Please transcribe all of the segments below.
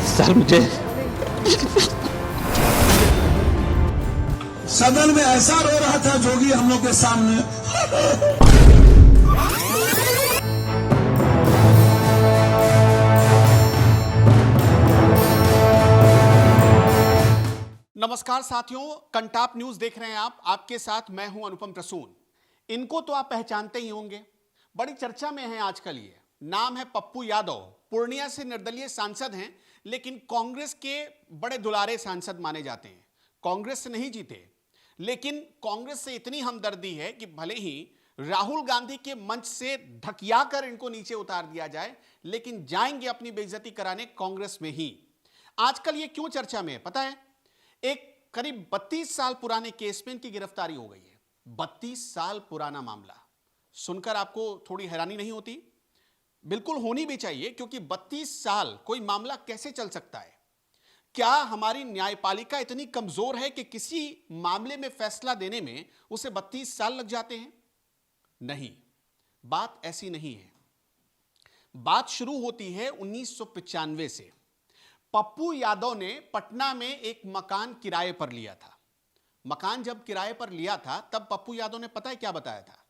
Sir मुझे सदन में ऐसा रो रहा था जोगी हम लोग के सामने। नमस्कार साथियों, कंटाप न्यूज देख रहे हैं आप। आपके साथ मैं हूं अनुपम प्रसून। इनको तो आप पहचानते ही होंगे, बड़ी चर्चा में है आजकल। ये नाम है पप्पू यादव। पूर्णिया से निर्दलीय सांसद हैं, लेकिन कांग्रेस के बड़े दुलारे सांसद माने जाते हैं। कांग्रेस से नहीं जीते, लेकिन कांग्रेस से इतनी हमदर्दी है कि भले ही राहुल गांधी के मंच से ढकियाकर इनको नीचे उतार दिया जाए, लेकिन जाएंगे अपनी बेइज्जती कराने कांग्रेस में ही। आजकल ये क्यों चर्चा में है पता है? एक करीब 32 साल पुराने केस में इनकी गिरफ्तारी हो गई है। 32 साल पुराना मामला सुनकर आपको थोड़ी हैरानी नहीं होती? बिल्कुल होनी भी चाहिए, क्योंकि 32 साल कोई मामला कैसे चल सकता है? क्या हमारी न्यायपालिका इतनी कमजोर है कि किसी मामले में फैसला देने में उसे 32 साल लग जाते हैं? नहीं, बात ऐसी नहीं है। बात शुरू होती है 1995 से। पप्पू यादव ने पटना में एक मकान किराए पर लिया था। मकान जब किराए पर लिया था, तब पप्पू यादव ने पता है क्या बताया था?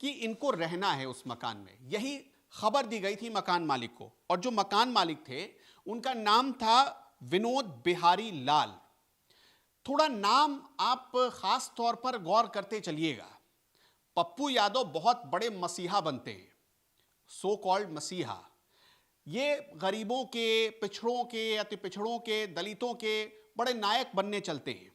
कि इनको रहना है उस मकान में। यही खबर दी गई थी मकान मालिक को। और जो मकान मालिक थे, उनका नाम था विनोद बिहारी लाल। थोड़ा नाम आप खास तौर पर गौर करते चलिएगा। पप्पू यादव बहुत बड़े मसीहा बनते हैं, सो कॉल्ड मसीहा। ये गरीबों के, पिछड़ों के, अति पिछड़ों के, दलितों के बड़े नायक बनने चलते हैं।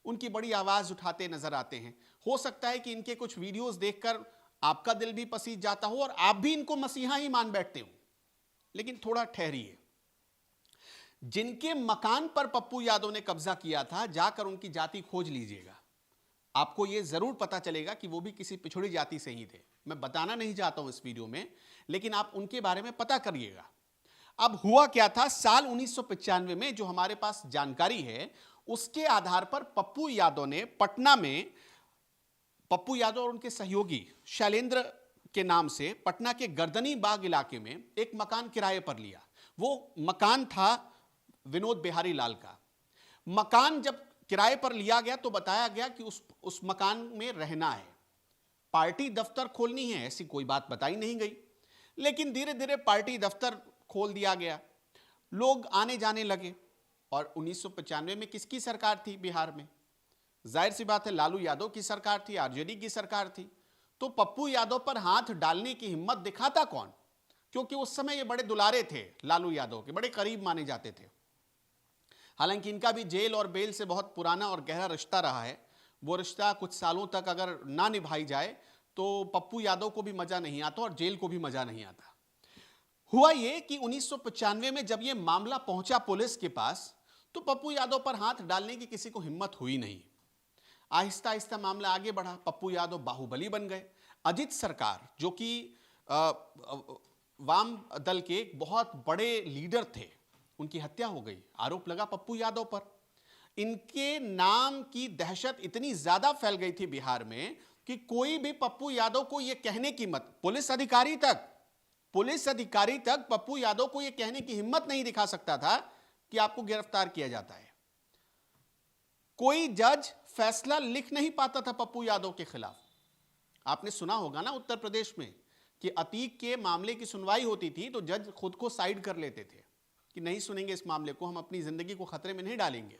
उनकी बड़ी आवाज उठाते नजर आते हैं। हो सकता है कि इनके कुछ वीडियोस देखकर आपका दिल भी पसीज जाता हो और आप भी इनको मसीहा ही मान बैठते हो, लेकिन थोड़ा ठहरिए। जिनके मकान पर पप्पू यादव ने कब्जा किया था, जाकर उनकी जाति खोज लीजिएगा। आपको यह जरूर पता चलेगा कि वो भी किसी पिछड़ी जाति से ही थे। मैं बताना नहीं चाहता हूं इस वीडियो में, लेकिन आप उनके बारे में पता करिएगा। अब हुआ क्या था, साल 1995 में जो हमारे पास जानकारी है, उसके आधार पर पप्पू यादव ने पटना में, पप्पू यादव और उनके सहयोगी शैलेंद्र के नाम से पटना के गर्दनी बाग इलाके में एक मकान किराए पर लिया। वो मकान था विनोद बिहारी लाल का। मकान जब किराए पर लिया गया तो बताया गया कि उस मकान में रहना है, पार्टी दफ्तर खोलनी है, ऐसी कोई बात बताई नहीं गई। लेकिन धीरे धीरे पार्टी दफ्तर खोल दिया गया, लोग आने जाने लगे। और 1995 में किसकी सरकार थी बिहार में? जाहिर सी बात है, लालू यादव की सरकार थी, आरजेडी की सरकार थी। तो पप्पू यादव पर हाथ डालने की हिम्मत दिखाता कौन? क्योंकि उस समय ये बड़े दुलारे थे, लालू यादव के बड़े करीब माने जाते थे। हालांकि इनका भी जेल और बेल से बहुत पुराना और गहरा रिश्ता रहा है। वो रिश्ता कुछ सालों तक अगर ना निभाई जाए तो पप्पू यादव को भी मजा नहीं आता और जेल को भी मजा नहीं आता। हुआ ये कि 1995 में जब ये मामला पहुंचा पुलिस के पास, तो पप्पू यादव पर हाथ डालने की किसी को हिम्मत हुई नहीं। आहिस्ता आहिस्ता मामला आगे बढ़ा, पप्पू यादव बाहुबली बन गए। अजित सरकार, जो कि वाम दल के एक बहुत बड़े लीडर थे, उनकी हत्या हो गई। आरोप लगा पप्पू यादव पर। इनके नाम की दहशत इतनी ज्यादा फैल गई थी बिहार में कि कोई भी पप्पू यादव को यह कहने की हिम्मत, पुलिस अधिकारी तक पप्पू यादव को यह कहने की हिम्मत नहीं दिखा सकता था कि आपको गिरफ्तार किया जाता है। कोई जज फैसला लिख नहीं पाता था पप्पू यादव के खिलाफ। आपने सुना होगा ना उत्तर प्रदेश में कि अतीक के मामले की सुनवाई होती थी तो जज खुद को साइड कर लेते थे कि नहीं सुनेंगे इस मामले को, हम अपनी जिंदगी को खतरे में नहीं डालेंगे।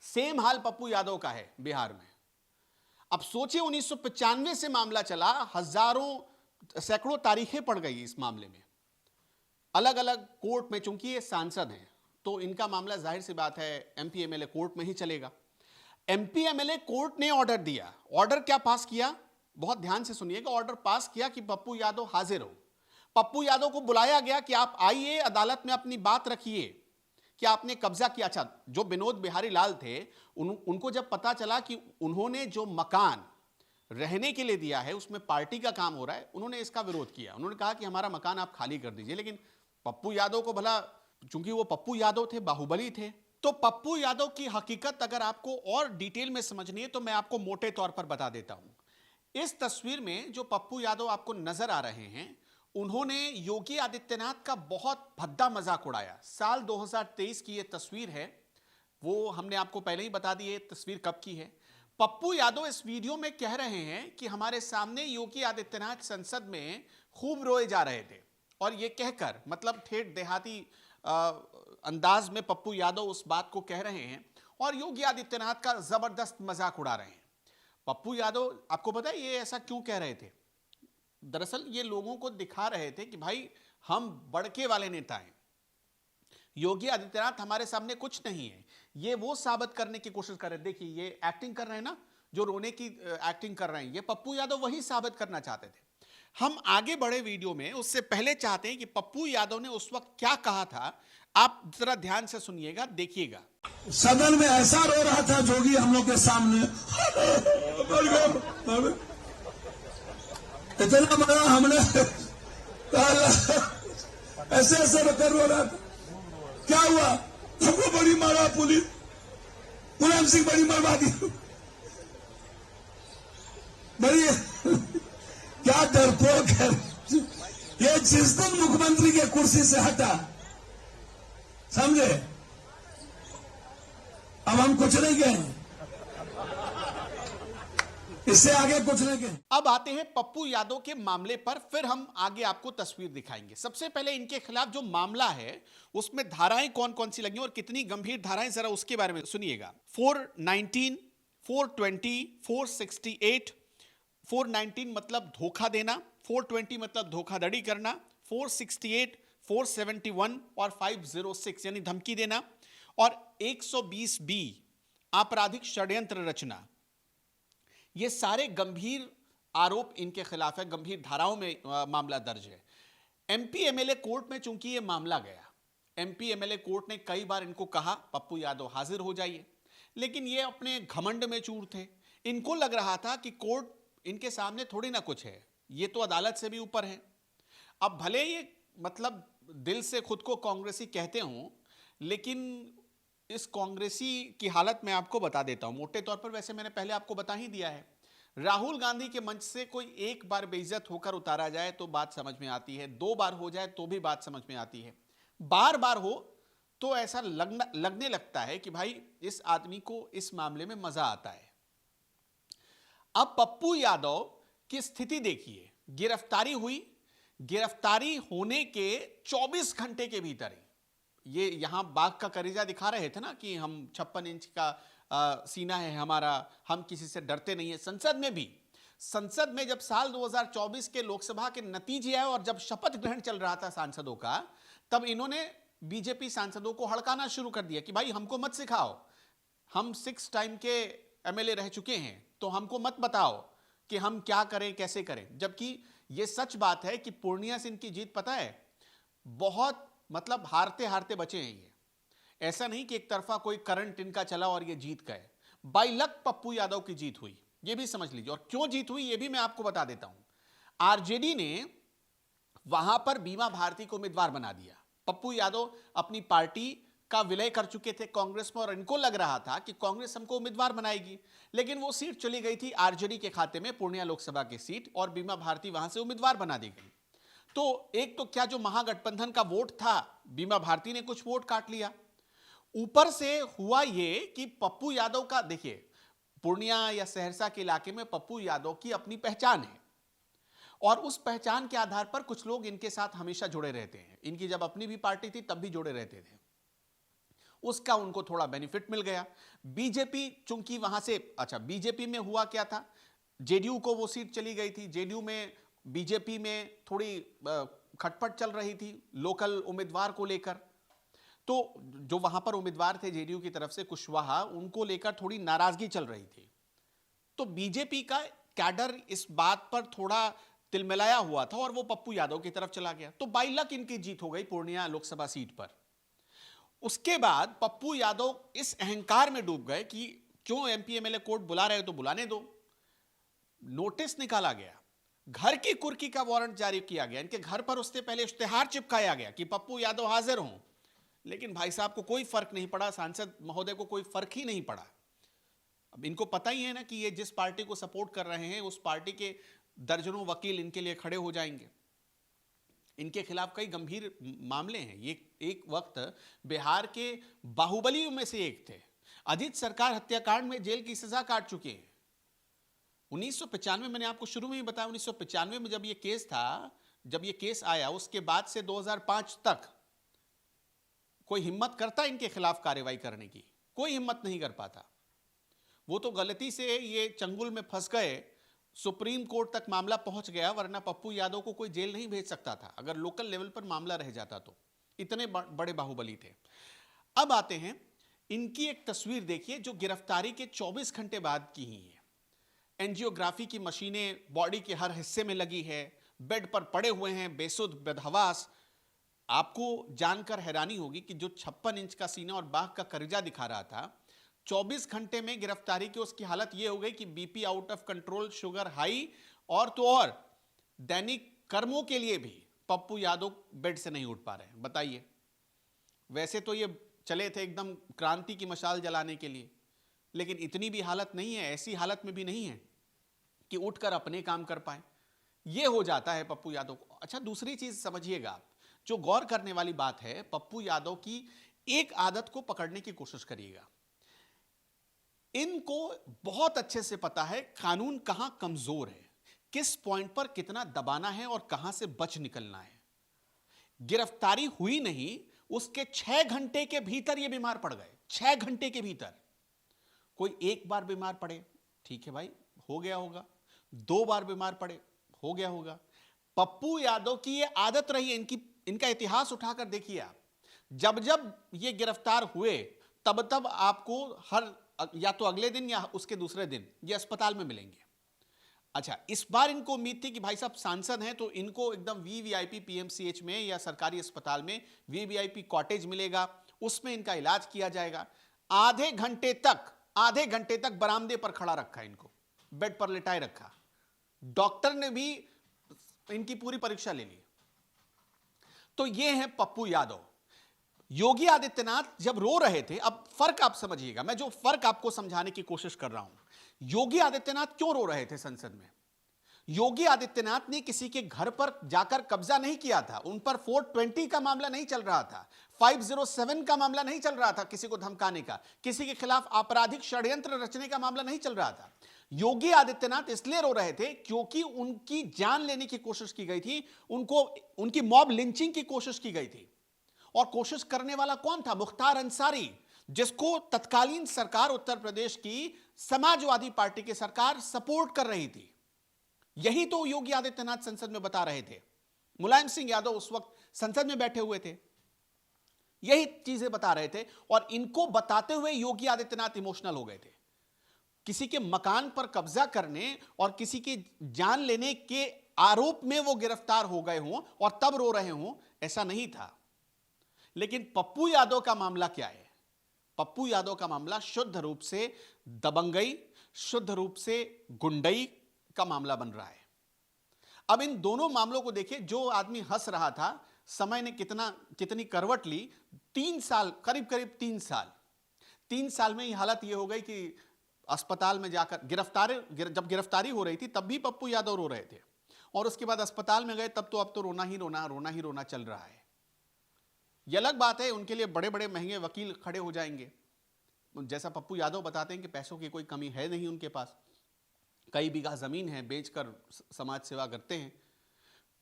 सेम हाल पप्पू यादव का है बिहार में। अब सोचिए, 1995 से मामला चला, हजारों सैकड़ों तारीखें पड़ गई इस मामले में, अलग अलग कोर्ट में। चूंकि ये सांसद हैं तो इनका मामला जाहिर सी बात है एमपी एमएलए कोर्ट में ही चलेगा। एमपी एमएलए कोर्ट ने ऑर्डर दिया। ऑर्डर क्या पास किया? बहुत ध्यान से सुनिएगा। ऑर्डर पास किया कि पप्पू यादव हाजिर हो। पप्पू यादव को बुलाया गया कि आप आइए, अदालत में अपनी बात रखिए कि आपने कब्जा किया। अच्छा, जो विनोद बिहारी लाल थे, उनको जब पता चला कि उन्होंने जो मकान रहने के लिए दिया है उसमें पार्टी का काम हो रहा है, उन्होंने इसका विरोध किया। उन्होंने कहा कि हमारा मकान आप खाली कर दीजिए। लेकिन पप्पू यादव को भला, चूंकि वो पप्पू यादव थे, बाहुबली थे, तो पप्पू यादव की हकीकत अगर आपको और डिटेल में समझनी है तो मैं आपको मोटे तौर पर बता देता हूं। इस तस्वीर में जो पप्पू यादव आपको नजर आ रहे हैं, उन्होंने योगी आदित्यनाथ का बहुत भद्दा मजाक उड़ाया। साल 2023 की यह तस्वीर है, वो हमने आपको पहले ही बता दी है तस्वीर कब की है। पप्पू यादव इस वीडियो में कह रहे हैं कि हमारे सामने योगी आदित्यनाथ संसद में खूब रोए जा रहे थे, और ये कहकर मतलब ठेठ देहाती अंदाज में पप्पू यादव उस बात को कह रहे हैं और योगी आदित्यनाथ का जबरदस्त मजाक उड़ा रहे हैं। पप्पू यादव, आपको पता है ये ऐसा क्यों कह रहे थे? दरअसल ये लोगों को दिखा रहे थे कि भाई हम बड़के वाले नेता हैं, योगी आदित्यनाथ हमारे सामने कुछ नहीं है। ये वो साबित करने की कोशिश कर रहे हैं। देखिए ये एक्टिंग कर रहे हैं ना, जो रोने की एक्टिंग कर रहे हैं, ये पप्पू यादव वही साबित करना चाहते थे। हम आगे बढ़े वीडियो में, उससे पहले चाहते हैं कि पप्पू यादव ने उस वक्त क्या कहा था, आप जरा ध्यान से सुनिएगा, देखिएगा। सदन में ऐसा रो रहा था जोगी हम लोग के सामने, इतना बड़ा हमने ऐसे ऐसे रोकर रो रहा था। क्या हुआ? हमको बड़ी मारा पुलिस, मुलायम सिंह बड़ी मरवा दी, बड़ी क्या डरपोक है ये। जिस दिन मुख्यमंत्री के कुर्सी से हटा, समझे, अब हम कुछ नहीं कहें, इससे आगे कुछ नहीं कहें। अब आते हैं पप्पू यादव के मामले पर, फिर हम आगे आपको तस्वीर दिखाएंगे। सबसे पहले इनके खिलाफ जो मामला है उसमें धाराएं कौन कौन सी लगी और कितनी गंभीर धाराएं, जरा उसके बारे में सुनिएगा। 419, 420, 468, 419 मतलब धोखा देना, 420 मतलब धोखाधड़ी करना, 468, 471 और 506 यानी धमकी देना, और 120B आपराधिक षड्यंत्र रचना। ये सारे गंभीर आरोप इनके खिलाफ है, गंभीर धाराओं में मामला दर्ज है। एमपी एमएलए कोर्ट में चूंकि ये मामला गया, एमपी एमएलए कोर्ट ने कई बार इनको कहा पप्पू यादव हाजिर हो जाइए, लेकिन ये अपने घमंड में चूर थे। इनको लग रहा था कि कोर्ट इनके सामने थोड़ी ना कुछ है, ये तो अदालत से भी ऊपर है। अब भले ये मतलब दिल से खुद को कांग्रेसी कहते हों, लेकिन इस कांग्रेसी की हालत मैं आपको बता देता हूं मोटे तौर पर। वैसे मैंने पहले आपको बता ही दिया है, राहुल गांधी के मंच से कोई एक बार बेइज्जत होकर उतारा जाए तो बात समझ में आती है, 2 बार हो जाए तो भी बात समझ में आती है, बार बार हो तो ऐसा लगने लगता है कि भाई इस आदमी को इस मामले में मजा आता है। अब पप्पू यादव की स्थिति देखिए, गिरफ्तारी हुई, गिरफ्तारी होने के 24 घंटे के भीतर ये यहां बाघ का कलेजा दिखा रहे थे ना कि हम 56 इंच का सीना है हमारा, हम किसी से डरते नहीं है। संसद में भी, संसद में जब साल 2024 के लोकसभा के नतीजे आए और जब शपथ ग्रहण चल रहा था सांसदों का, तब इन्होंने बीजेपी सांसदों को हड़काना शुरू कर दिया कि भाई हमको मत सिखाओ, हम 6 टाइम के एमएलए रह चुके हैं, तो हमको मत बताओ कि हम क्या करें कैसे करें। जबकि यह सच बात है कि पूर्णिया से इनकी जीत पता है, बहुत मतलब हारते हारते बचे हैं ये। ऐसा नहीं कि एक तरफा कोई करंट इनका चला और ये जीत गए, बाय लक पप्पू यादव की जीत हुई, ये भी समझ लीजिए। और क्यों जीत हुई ये भी मैं आपको बता देता हूं। आरजेडी ने वहां पर बीमा भारती को उम्मीदवार बना दिया। पप्पू यादव अपनी पार्टी का विलय कर चुके थे कांग्रेस में और इनको लग रहा था कि कांग्रेस हमको उम्मीदवार बनाएगी, लेकिन वो सीट चली गई थी आरजेडी के खाते में, पूर्णिया लोकसभा की सीट, और बीमा भारती वहां से उम्मीदवार बना दी गई। तो एक तो क्या जो महागठबंधन का वोट था, बीमा भारती ने कुछ वोट काट लिया, ऊपर से हुआ ये कि पप्पू यादव का, देखिए पूर्णिया या सहरसा के इलाके में पप्पू यादव की अपनी पहचान है और उस पहचान के आधार पर कुछ लोग इनके साथ हमेशा जुड़े रहते हैं। इनकी जब अपनी भी पार्टी थी तब भी जुड़े रहते थे, उसका उनको थोड़ा बेनिफिट मिल गया। बीजेपी चूंकि वहां से, अच्छा बीजेपी में हुआ क्या था, जेडीयू को वो सीट चली गई थी, जेडीयू में बीजेपी में थोड़ी खटपट चल रही थी लोकल उम्मीदवार को लेकर। तो जो वहां पर उम्मीदवार थे जेडीयू की तरफ से कुशवाहा, उनको लेकर थोड़ी नाराजगी चल रही थी। तो बीजेपी का कैडर इस बात पर थोड़ा तिलमिलाया हुआ था और वो पप्पू यादव की तरफ चला गया। तो बाई लक इनकी जीत हो गई पूर्णिया लोकसभा सीट पर। उसके बाद पप्पू यादव इस अहंकार में डूब गए कि क्यों एमपी एमएलए कोर्ट बुला रहे हो तो बुलाने दो। नोटिस निकाला गया, घर की कुर्की का वारंट जारी किया गया, इनके घर पर उससे पहले इश्तेहार चिपकाया गया कि पप्पू यादव हाजिर हों। लेकिन भाई साहब को कोई फर्क नहीं पड़ा, सांसद महोदय को कोई फर्क ही नहीं पड़ा। अब इनको पता ही है ना कि ये जिस पार्टी को सपोर्ट कर रहे हैं उस पार्टी के दर्जनों वकील इनके लिए खड़े हो जाएंगे। इनके खिलाफ कई गंभीर मामले हैं। ये एक वक्त बिहार के बाहुबलियों में से एक थे। अजीत सरकार हत्याकांड में जेल की सजा काट चुके हैं। 1995 मैंने आपको शुरू में ही बताया, 1995 में जब ये केस था, जब ये केस आया, उसके बाद से 2005 तक कोई हिम्मत करता इनके खिलाफ कार्रवाई करने की? कोई हिम्मत नहीं कर पाता। वो तो गलती से ये चंगुल में फंस गए, सुप्रीम कोर्ट तक मामला पहुंच गया, वरना पप्पू यादव को कोई जेल नहीं भेज सकता था अगर लोकल लेवल पर मामला रह जाता तो। इतने बड़े बाहुबली थे। अब आते हैं, इनकी एक तस्वीर देखिए जो गिरफ्तारी के 24 घंटे बाद की ही है। एंजियोग्राफी की मशीनें बॉडी के हर हिस्से में लगी है, बेड पर पड़े हुए हैं बेसुध बेदहवास। आपको जानकर हैरानी होगी कि जो 56 इंच का सीना और बाघ का करेजा दिखा रहा था, 24 घंटे में गिरफ्तारी की उसकी हालत यह हो गई कि BP out of control, sugar high, और तो और दैनिक कर्मों के लिए भी पप्पू यादव बेड से नहीं उठ पा रहे हैं। बताइए, वैसे तो ये चले थे एकदम क्रांति की मशाल जलाने के लिए, लेकिन इतनी भी हालत नहीं है, ऐसी हालत में भी नहीं है कि उठकर अपने काम कर पाए। ये हो जाता है पप्पू यादव को। अच्छा, दूसरी चीज समझिएगा, जो गौर करने वाली बात है, पप्पू यादव की एक आदत को पकड़ने की कोशिश करिएगा। इनको बहुत अच्छे से पता है कानून कहां कमजोर है, किस पॉइंट पर कितना दबाना है और कहां से बच निकलना है। गिरफ्तारी हुई नहीं, उसके 6 घंटे के भीतर ये बीमार पड़ गए। 6 घंटे के भीतर। कोई एक बार बीमार पड़े, ठीक है भाई, हो गया होगा। 2 बार बीमार पड़े, हो गया होगा। पप्पू यादव की ये आदत रही है। इनका इतिहास उठाकर देखिए आप, जब जब ये गिरफ्तार हुए तब तब आपको हर या तो अगले दिन या उसके दूसरे दिन ये अस्पताल में मिलेंगे। अच्छा, इस बार इनको उम्मीद थी कि भाई साहब सांसद हैं तो इनको एकदम वीवीआईपी पीएमसीएच में या सरकारी अस्पताल में वीवीआईपी कॉटेज मिलेगा, उसमें इनका इलाज किया जाएगा। आधे घंटे तक बरामदे पर खड़ा रखा, इनको बेड पर लिटाए रखा। डॉक्टर ने भी इनकी पूरी परीक्षा ले ली। तो ये है पप्पू यादव। योगी आदित्यनाथ जब रो रहे थे, अब फर्क आप समझिएगा, मैं जो फर्क आपको समझाने की कोशिश कर रहा हूं। योगी आदित्यनाथ क्यों रो रहे थे संसद में? योगी आदित्यनाथ ने किसी के घर पर जाकर कब्जा नहीं किया था। उन पर 420 का मामला नहीं चल रहा था, 507 का मामला नहीं चल रहा था, किसी को धमकाने का, किसी के खिलाफ आपराधिक षड्यंत्र रचने का मामला नहीं चल रहा था। योगी आदित्यनाथ इसलिए रो रहे थे क्योंकि उनकी जान लेने की कोशिश की गई थी, उनकी मॉब लिंचिंग की कोशिश की गई थी। और कोशिश करने वाला कौन था? मुख्तार अंसारी, जिसको तत्कालीन सरकार उत्तर प्रदेश की समाजवादी पार्टी की सरकार सपोर्ट कर रही थी। यही तो योगी आदित्यनाथ संसद में बता रहे थे। मुलायम सिंह यादव उस वक्त संसद में बैठे हुए थे, यही चीजें बता रहे थे। और इनको बताते हुए योगी आदित्यनाथ इमोशनल हो गए थे। किसी के मकान पर कब्जा करने और किसी की जान लेने के आरोप में वो गिरफ्तार हो गए हों और तब रो रहे हों, ऐसा नहीं था। लेकिन पप्पू यादव का मामला क्या है? पप्पू यादव का मामला शुद्ध रूप से दबंगई, शुद्ध रूप से गुंडई का मामला बन रहा है। अब इन दोनों मामलों को देखिए। जो आदमी हंस रहा था, समय ने कितनी करवट ली। 3 साल, करीब 3 साल में ये हालत ये हो गई कि अस्पताल में जाकर जब गिरफ्तारी हो रही थी तब भी पप्पू यादव रो रहे थे, और उसके बाद अस्पताल में गए तब तो अब तो रोना ही रोना चल रहा है। यह अलग बात है, उनके लिए बड़े बड़े महंगे वकील खड़े हो जाएंगे। जैसा पप्पू यादव बताते हैं कि पैसों की कोई कमी है नहीं उनके पास, कई बीघा जमीन है, बेचकर समाज सेवा करते हैं।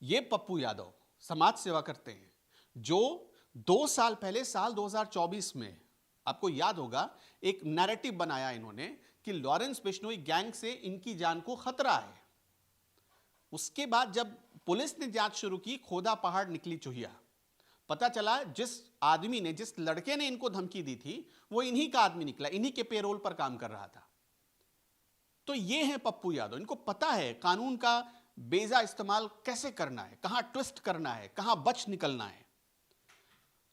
ये पप्पू यादव समाज सेवा करते हैं, जो 2 साल पहले, साल 2024 में, आपको याद होगा, एक नैरेटिव बनाया इन्होंने कि लॉरेंस बिश्नोई गैंग से इनकी जान को खतरा है। उसके बाद जब पुलिस ने जांच शुरू की, खोदा पहाड़ निकली चुहिया। पता चला जिस आदमी ने, जिस लड़के ने इनको धमकी दी थी, वो इन्हीं का आदमी निकला, इन्हीं के पेरोल पर काम कर रहा था। तो ये है पप्पू यादव। इनको पता है कानून का बेजा इस्तेमाल कैसे करना है, कहां ट्विस्ट करना है, कहां बच निकलना है।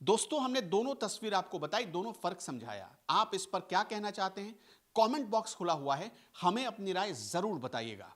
दोस्तों, हमने दोनों तस्वीर आपको बताई, दोनों फर्क समझाया। आप इस पर क्या कहना चाहते हैं? कमेंट बॉक्स खुला हुआ है, हमें अपनी राय जरूर बताइएगा।